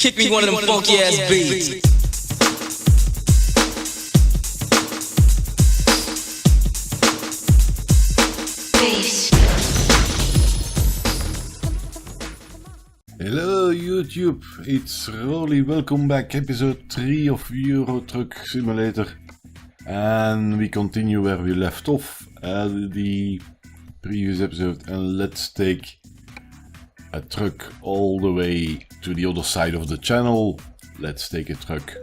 Kick me one of them funky ass beats. Hello YouTube, it's Rollie, welcome back, episode 3 of Euro Truck Simulator. And we continue where we left off at the previous episode, and let's take a truck all the way to the other side of the channel. Let's take a truck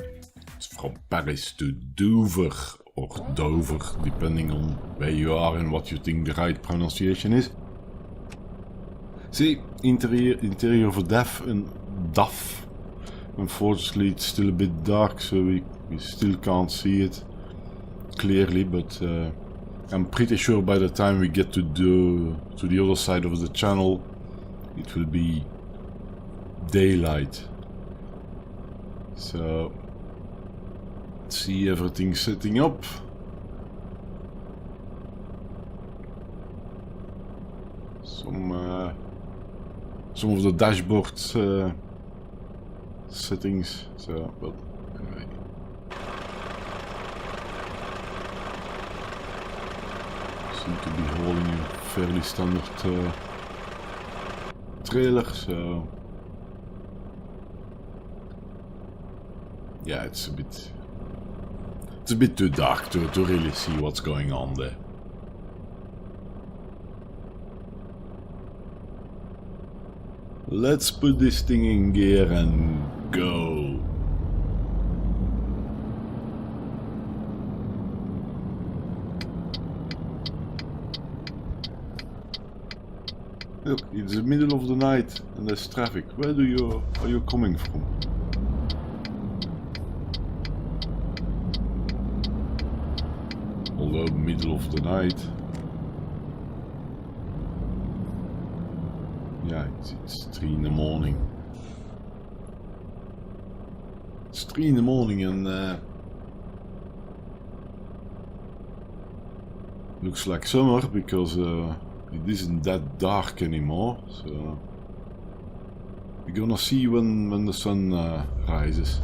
from Paris to Dover, or Dover, depending on where you are and what you think the right pronunciation is. See, interior of a DAF. Unfortunately, it's still a bit dark, so we still can't see it clearly, but I'm pretty sure by the time we get to the other side of the channel, it will be daylight. So, let's see everything setting up. Some of the dashboard settings, so, but anyway. Seem to be hauling a fairly standard trailer, so yeah, it's a bit too dark to really see what's going on there. Let's put this thing in gear and go. Look, it's the middle of the night and there's traffic. Where are you coming from? Although middle of the night. Yeah, it's 3 in the morning. It's 3 in the morning and looks like summer because it isn't that dark anymore. So we're gonna see when the sun rises.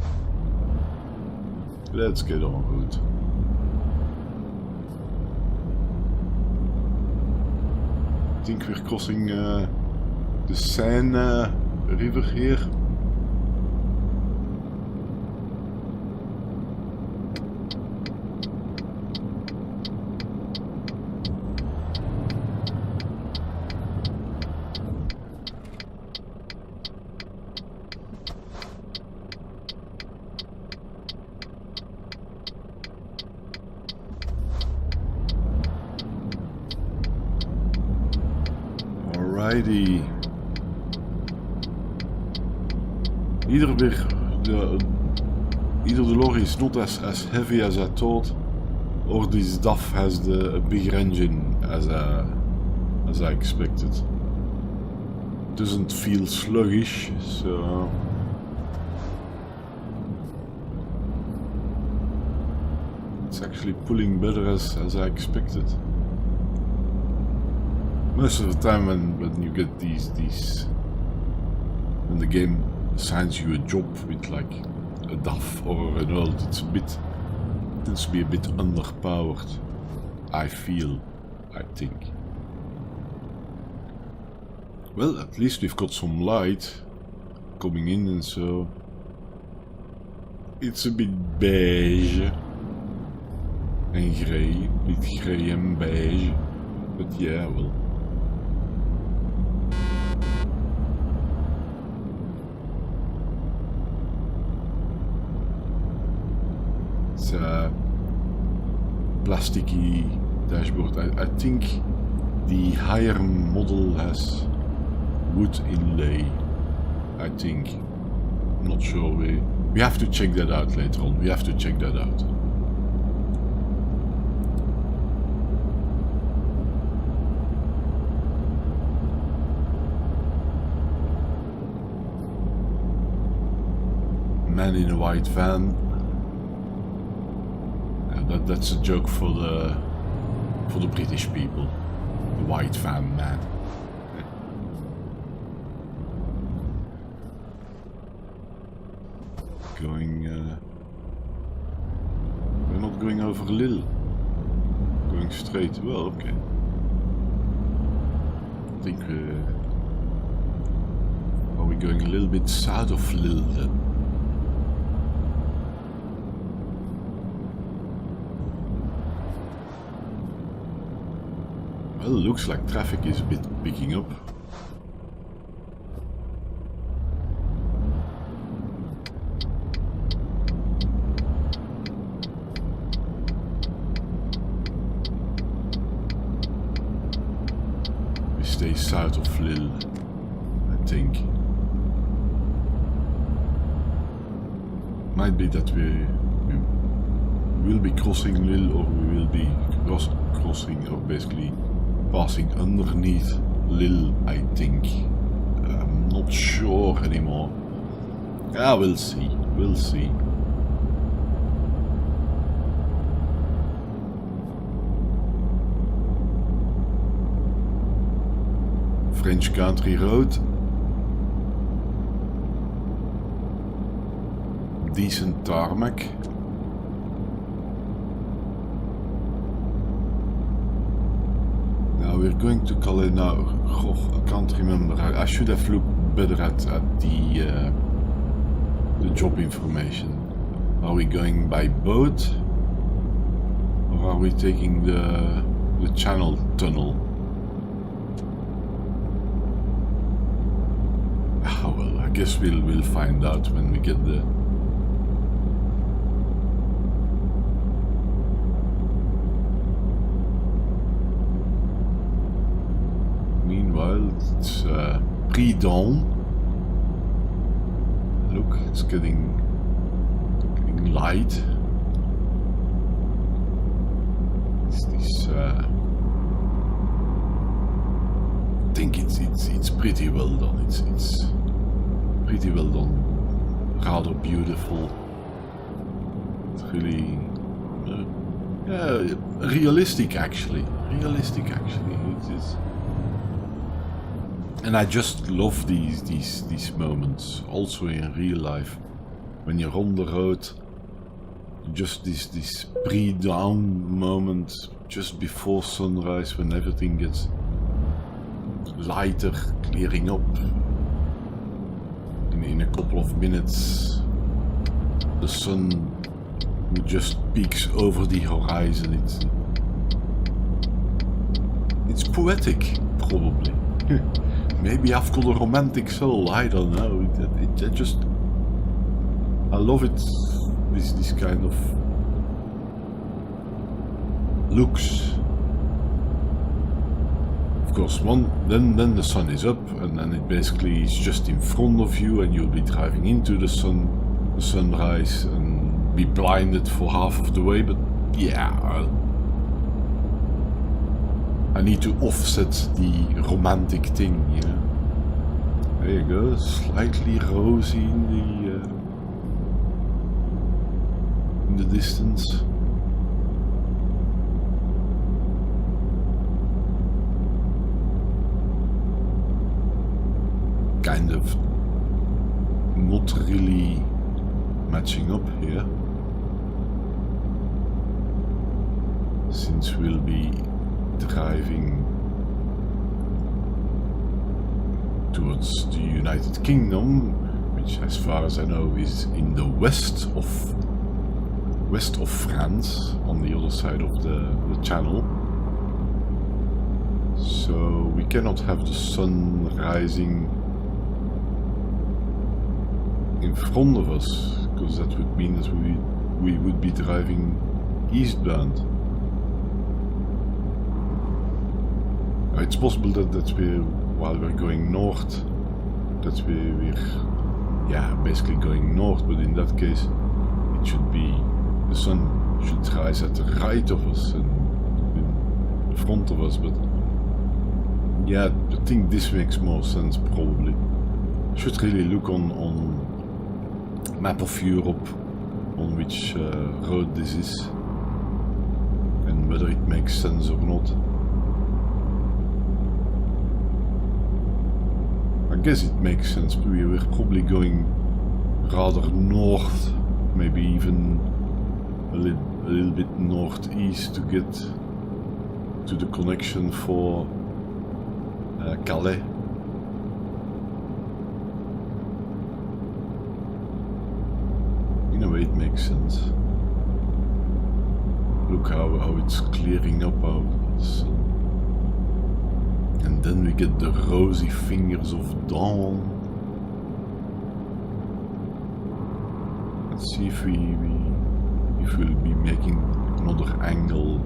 Let's get on route. I think we're crossing the Seine river here. Alrighty. Either the lorry is not as heavy as I thought, or this DAF has a bigger engine as I expected. Doesn't feel sluggish, so it's actually pulling better as I expected. Most of the time when you get these when the game assigns you a job with like a DAF or a Renault, it tends to be a bit underpowered, I think. Well, at least we've got some light coming in, and so it's a bit beige and grey, a bit grey and beige, but yeah, well. It's a plasticky dashboard. I think the higher model has wood inlay. I think. I'm not sure. We have to check that out later on. We have to check that out. Man in a white van. That's a joke for the British people. The white van man. going... we're not going over Lille. Going straight. Well, okay. I think are we going a little bit south of Lille then? Well, looks like traffic is a bit picking up. We stay south of Lille, I think. Might be that we will be crossing Lille, or we will be crossing, or basically passing underneath Lille, I think. I'm not sure anymore. Ah, we'll see. We'll see. French Country Road. Decent tarmac. Now we're going to Calais now. Oh, I can't remember. I should have looked better at the job information. Are we going by boat, or are we taking the Channel Tunnel? Oh, well, I guess we'll find out when we get there. Meanwhile, it's pre-dawn. Look, it's getting light. It's this. I think it's pretty well done. It's pretty well done. Rather beautiful. It's really, realistic actually. Realistic actually. It's. And I just love these moments, also in real life, when you're on the road. Just this pre-dawn moment, just before sunrise, when everything gets lighter, clearing up. In a couple of minutes, the sun just peeks over the horizon. It's poetic, probably. Maybe I've got a romantic soul, I don't know. I love it, this kind of looks. Of course, then the sun is up, and then it basically is just in front of you, and you'll be driving into the sunrise, and be blinded for half of the way, but yeah. I need to offset the romantic thing, you know. There you go, slightly rosy in the distance. Kind of not really matching up here, since we'll be driving towards the United Kingdom, which, as far as I know, is in the west of France, on the other side of the channel. So we cannot have the sun rising in front of us, because that would mean that we would be driving eastbound. It's possible that while we're going north, that we're basically going north, but in that case it should be, the sun should rise at the right of us and in front of us, but yeah, I think this makes more sense probably. Should really look on map of Europe on which road this is and whether it makes sense or not. I guess it makes sense. We were probably going rather north, maybe even a little bit northeast to get to the connection for Calais. In a way it makes sense. Look how it's clearing up out of the sun. And then we get the rosy fingers of dawn. Let's see if we'll be making another angle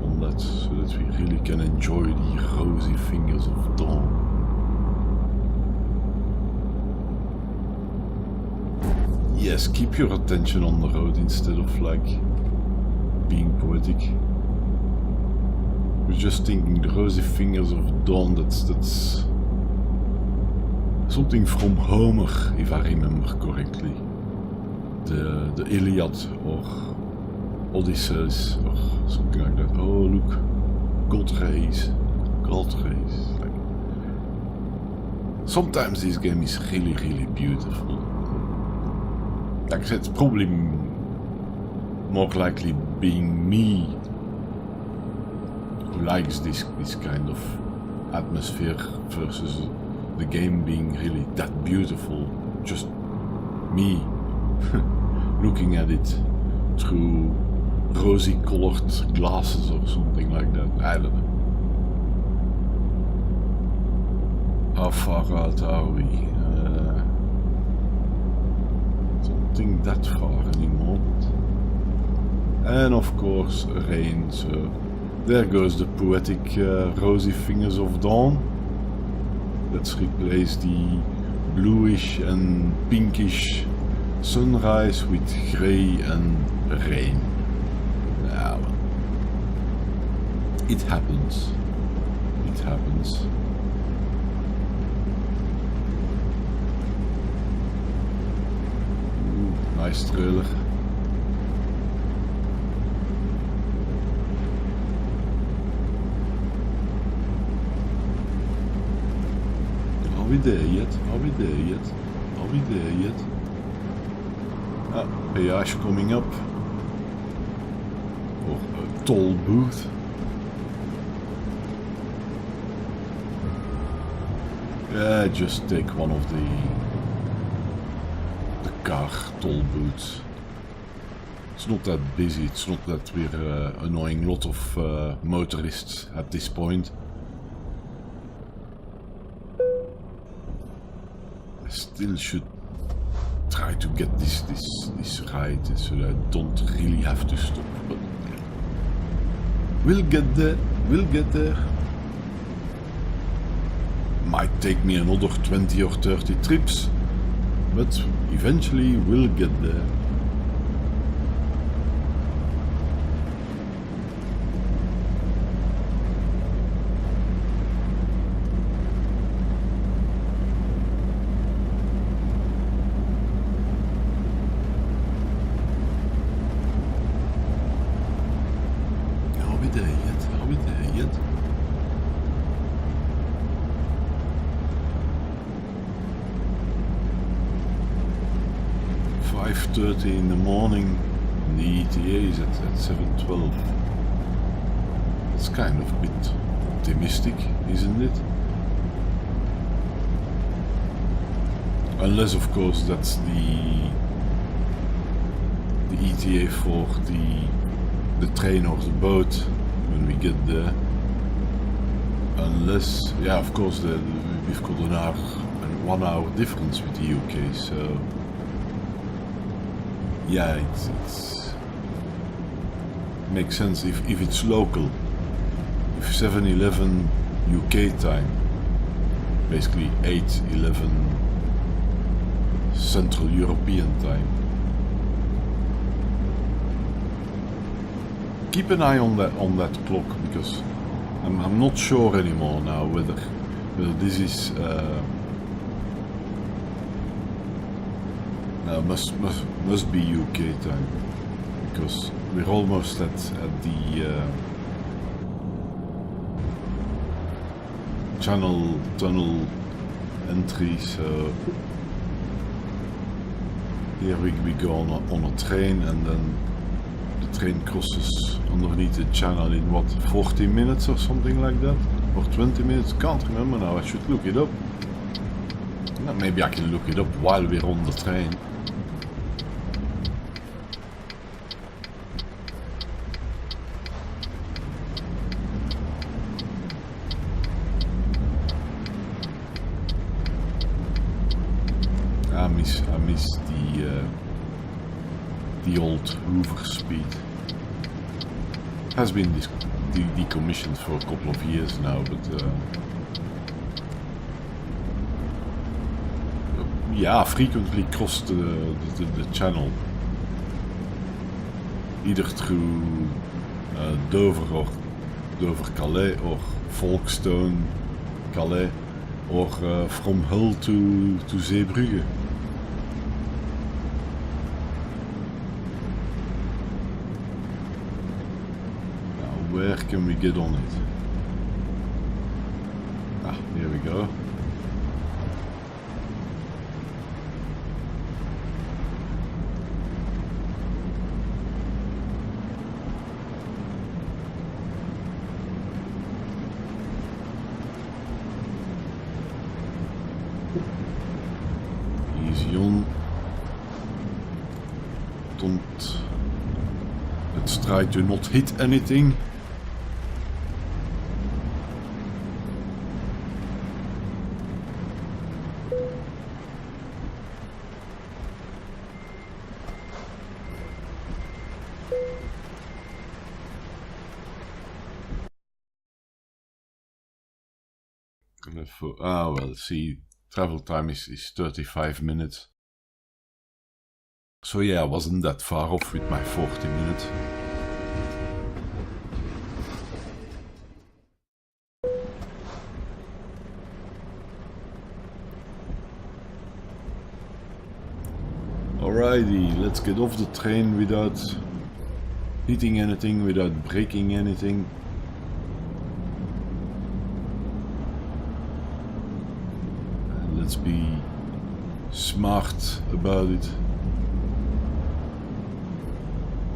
on that, so that we really can enjoy the rosy fingers of dawn. Yes, keep your attention on the road instead of like being poetic. I was just thinking the rosy fingers of dawn, that's something from Homer, if I remember correctly. The Iliad or Odysseus or something like that. Oh look, God rays. Like, sometimes this game is really, really beautiful. Like I said, it's probably more likely being me who likes this kind of atmosphere versus the game being really that beautiful. Just me looking at it through rosy colored glasses or something like that. I don't know. How far out are we? Don't think that far anymore. And of course rain, so there goes the poetic rosy fingers of dawn. Let's replace the bluish and pinkish sunrise with grey and rain. Yeah, well, it happens. It happens. Ooh, nice trailer. Are we there yet? Are we there yet? Are we there yet? Ah, peage coming up. Or a toll booth. Yeah, just take one of the car toll booths. It's not that busy, it's not that we're annoying a lot of motorists at this point. I still should try to get this right so that I don't really have to stop, but we'll get there, we'll get there. Might take me another 20 or 30 trips, but eventually we'll get there. Are we there yet? Are we there yet? .30 in the morning, and the ETA is at 7:12. It's kind of a bit optimistic, isn't it? Unless, of course, that's the ETA for the train or the boat when we get there. Unless, yeah, of course, we've got an hour and 1 hour difference with the UK, so. Yeah, it's makes sense if it's local. If 7:11 UK time, basically 8:11 Central European time. Keep an eye on that clock, because I'm not sure anymore now whether this is. Must be UK time, because we're almost at the tunnel entry, so Here we go on a train, and then the train crosses underneath the channel in what, 40 minutes or something like that? Or 20 minutes? Can't remember now, I should look it up. Well, maybe I can look it up while we're on the train. I miss the old Hoover speed. Has been decommissioned for a couple of years now, but yeah, I frequently crossed the channel, either through Dover or Dover Calais, or Folkestone Calais, or from Hull to Zeebrugge. Now, where can we get on it? Ah, here we go. Easy on. Let's try to not hit anything. Well, see, travel time is 35 minutes. So yeah, I wasn't that far off with my 40 minutes. Alrighty, let's get off the train without hitting anything, without breaking anything. Let's be smart about it.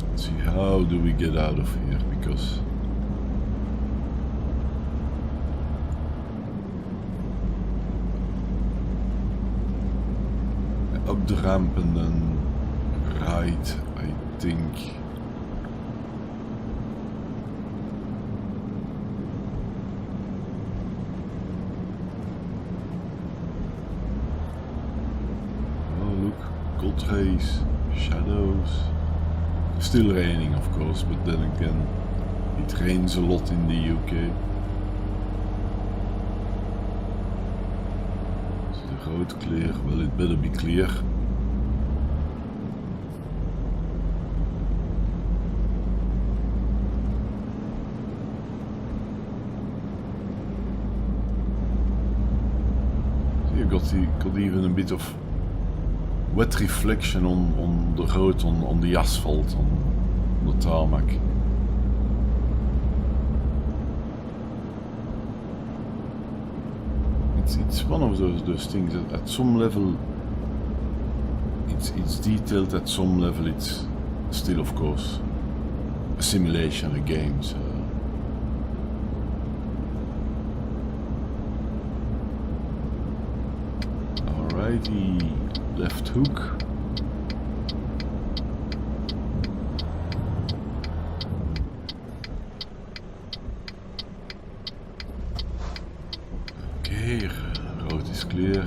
Let's see, how do we get out of here? Because up the ramp and then right, I think. Cold haze, shadows. Still raining, of course, but then again, it rains a lot in the UK. Is the road clear? Well, it better be clear. So you got even a bit of wet reflection on the road, on the asphalt, on the tarmac. It's one of those things that at some level it's detailed, at some level it's still, of course, a simulation, a game. So alrighty. Left hook. Okay, road is clear.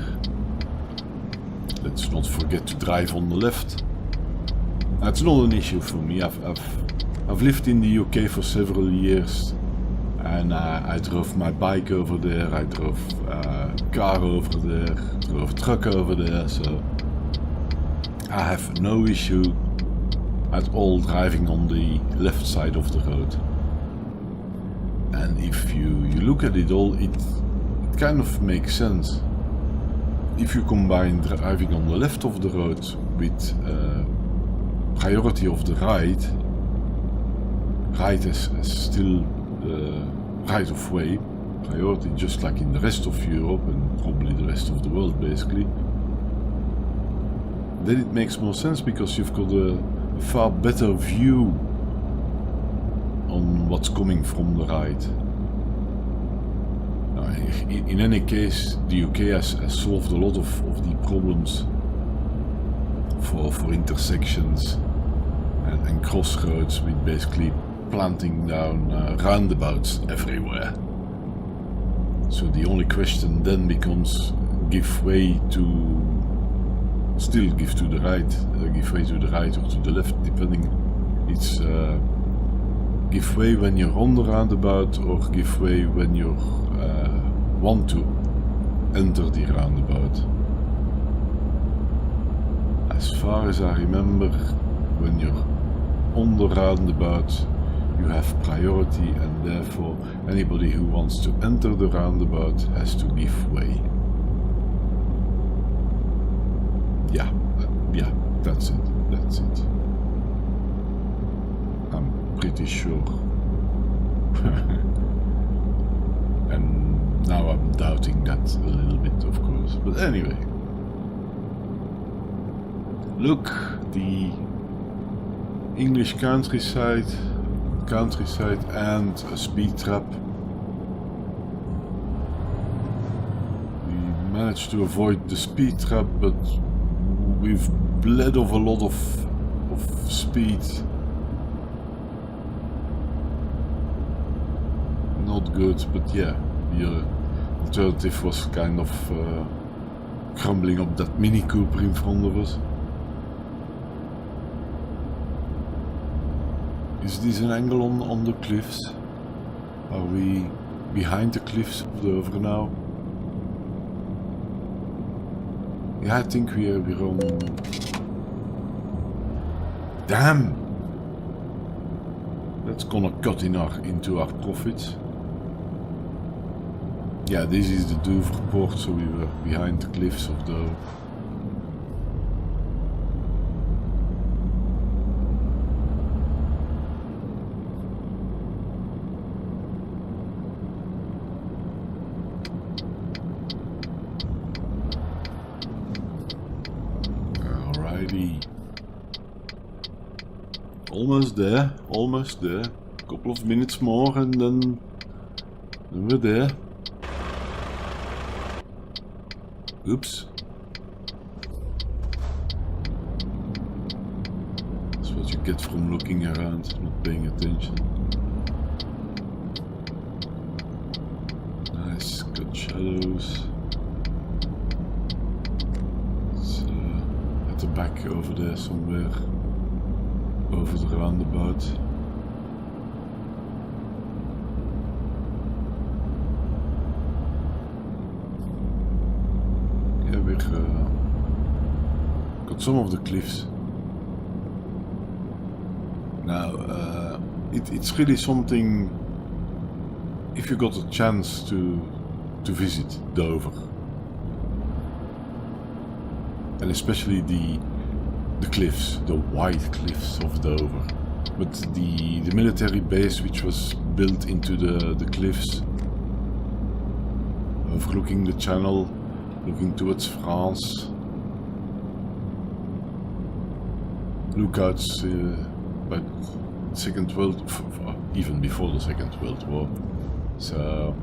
Let's not forget to drive on the left. That's not an issue for me. I've lived in the UK for several years, and I drove my bike over there. I drove a car over there. Drove a truck over there. So I have no issue at all driving on the left side of the road. And if you look at it all, it kind of makes sense. If you combine driving on the left of the road with priority of the right is still right of way priority, just like in the rest of Europe and probably the rest of the world basically. then it makes more sense because you've got a far better view on what's coming from the right. In any case, the UK has solved a lot of the problems for intersections and crossroads with basically planting down roundabouts everywhere. So the only question then becomes give way to the right or to the left, depending. It's give way when you're on the roundabout or give way when you want to enter the roundabout. As far as I remember, when you're on the roundabout you have priority, and therefore anybody who wants to enter the roundabout has to give way. Yeah, that's it. I'm pretty sure. And now I'm doubting that a little bit, of course. But anyway. Look, the English countryside and a speed trap. We managed to avoid the speed trap, but we've bled off a lot of speed. Not good, but yeah, the alternative was kind of crumbling up that Mini Cooper in front of us. Is this an angle on the cliffs? Are we behind the cliffs of Dover now? Yeah, I think we're on... Damn! That's gonna cut into our profits. Yeah, this is the Dover port, so we were behind the cliffs of Dover. Almost there. A couple of minutes more and then we're there. Oops. That's what you get from looking around, not paying attention. Nice, good shadows. It's at the back over there somewhere. Over the roundabout. Yeah, we've got some of the cliffs. Now, it's really something, if you got a chance to visit Dover. And especially the cliffs, the white cliffs of Dover, but the military base which was built into the cliffs, overlooking the channel, looking towards France. Lookouts by the Second World, even before the Second World War. So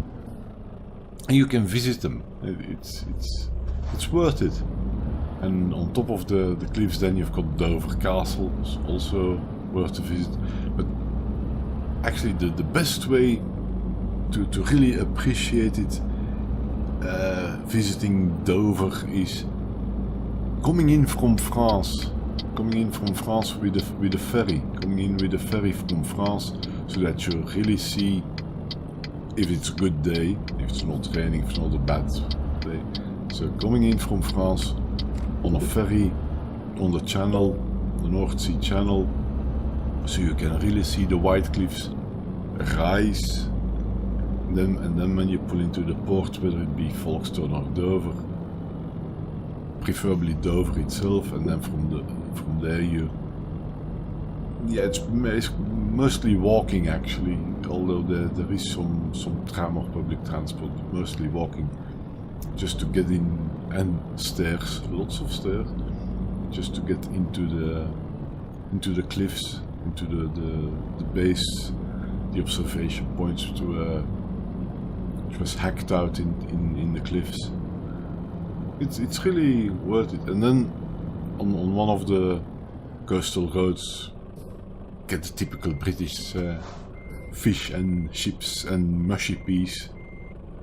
you can visit them. It's worth it. And on top of the cliffs then you've got Dover Castle, it's also worth to visit. But actually the best way to really appreciate it, visiting Dover, is coming in from France. Coming in from France with a ferry. Coming in with a ferry from France, so that you really see, if it's a good day, if it's not raining, if it's not a bad day. So coming in from France on a ferry on the channel, the North Sea Channel, so you can really see the White Cliffs rise. And then when you pull into the port, whether it be Folkestone or Dover, preferably Dover itself, and then from there you, it's mostly walking actually, although there is some tram or public transport, but mostly walking, just to get in, and stairs, lots of stairs, just to get into the cliffs, into the base, the observation points which was hacked out in the cliffs. It's really worth it. And then on one of the coastal roads, get the typical British fish and chips and mushy peas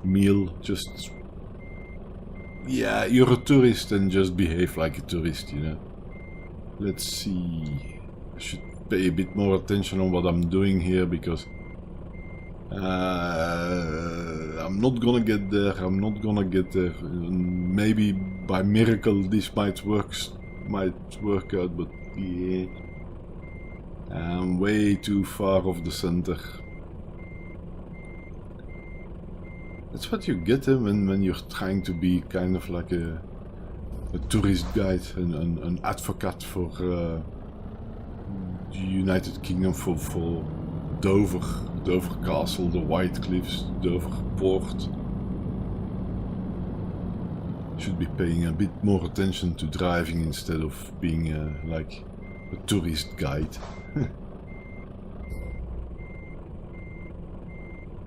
meal. Just, yeah, you're a tourist and just behave like a tourist, you know. Let's see. I should pay a bit more attention on what I'm doing here, because I'm not gonna get there. Maybe by miracle this might work out, but yeah, I'm way too far off the center. That's what you get when you're trying to be kind of like a tourist guide, an advocate for the United Kingdom, for Dover Castle, the White Cliffs, Dover Port. Should be paying a bit more attention to driving instead of being like a tourist guide.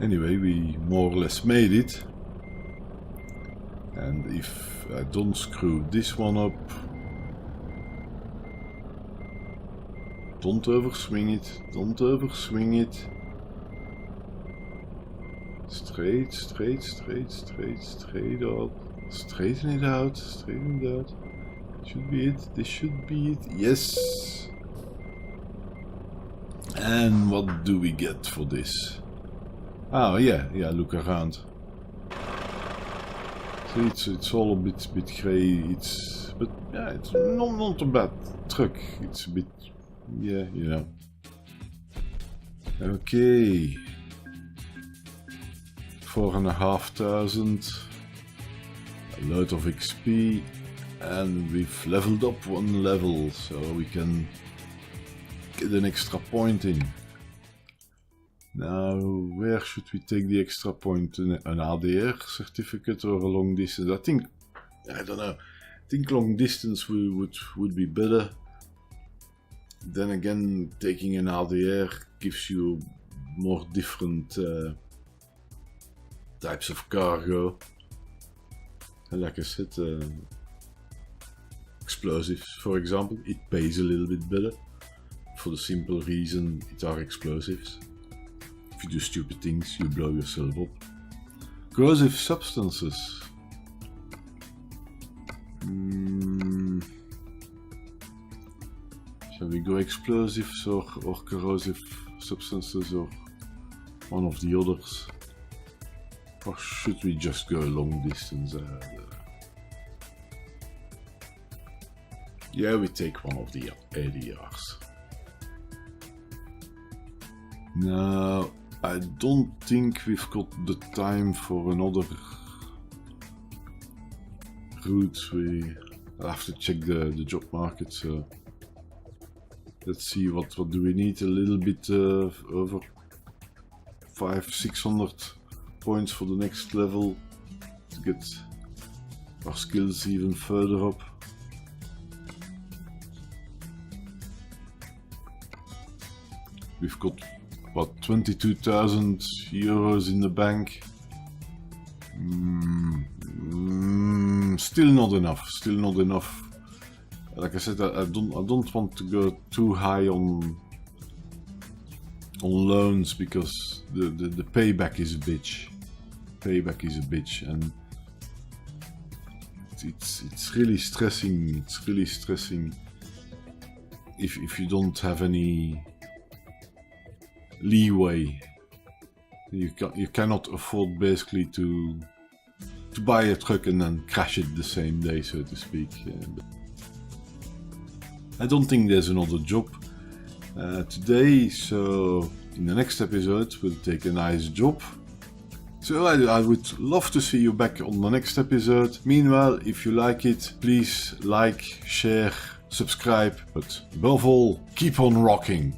Anyway, we more or less made it. And if I don't screw this one up, don't overswing it, don't overswing it. Straight out. Straighten it out, straighten it out. Should be it, this should be it, yes! And what do we get for this? Oh yeah, look around. See, it's all a bit grey, but yeah, it's not a bad truck. It's a bit, yeah, you know. Okay. 4,500. A lot of XP, and we've leveled up one level, so we can get an extra point in. Now, where should we take the extra point? An ADR certificate or a long distance? I don't know. I think long distance would be better. Then again, taking an ADR gives you more different types of cargo. And like I said, explosives, for example, it pays a little bit better. For the simple reason it are explosives. If you do stupid things, you blow yourself up. Corrosive substances. Shall we go explosives or corrosive substances, or one of the others? Or should we just go long distance? Yeah, we take one of the ADRs. Now, I don't think we've got the time for another route. I'll have to check the job market, so let's see what do we need. A little bit over 500-600 points for the next level to get our skills even further up. We've got about 22,000 euros in the bank. Still not enough. Like I said, I don't want to go too high on loans, because the payback is a bitch. And it's really stressing. If you don't have any leeway, you cannot afford basically to buy a truck and then crash it the same day, so to speak. I don't think there's another job today, so in the next episode we'll take a nice job. So I would love to see you back on the next episode. Meanwhile, if you like it, please like, share, subscribe, but above all, keep on rocking.